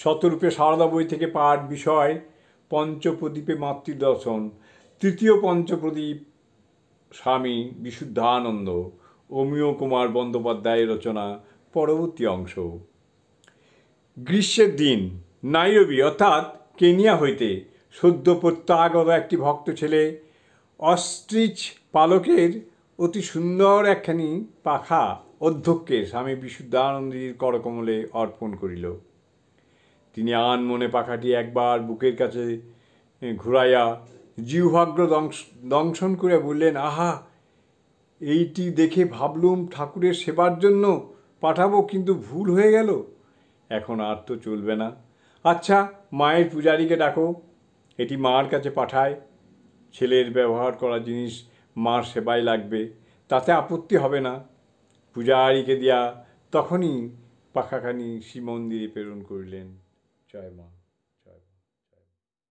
শতরূপে সারদা বই থেকে পাঠ, বিষয় পঞ্চপ্রদীপে মাতৃদর্শন। তৃতীয় পঞ্চপ্রদীপ স্বামী বিশুদ্ধানন্দ, অমিয় কুমার বন্দ্যোপাধ্যায়ের রচনা, পরবর্তী অংশ। গ্রীষ্মের দিন নাইরোবি অর্থাৎ কেনিয়া হইতে সদ্য প্রত্যাগত একটি ভক্ত ছেলে অস্ট্রিচ পালকের অতি সুন্দর একখানি পাখা অধ্যক্ষের স্বামী বিশুদ্ধানন্দজির করকমলে অর্পণ করিল। তিনি আনমনে পাখাটি একবার বুকের কাছে ঘুরাইয়া জিহ্বাগ্র দংশন করে বললেন, আহা, এইটি দেখে ভাবলুম ঠাকুরের সেবার জন্য পাঠাবো, কিন্তু ভুল হয়ে গেল। এখন আর তো চলবে না। আচ্ছা, মায়ের পূজারীকে ডাকো, এটি মার কাছে পাঠায়। ছেলের ব্যবহার করা জিনিস মার সেবায় লাগবে, তাতে আপত্তি হবে না। পূজারীকে দিয়া তখনই পাখাখানি শ্রীমন্দিরে প্রেরণ করিলেন। জয় মা।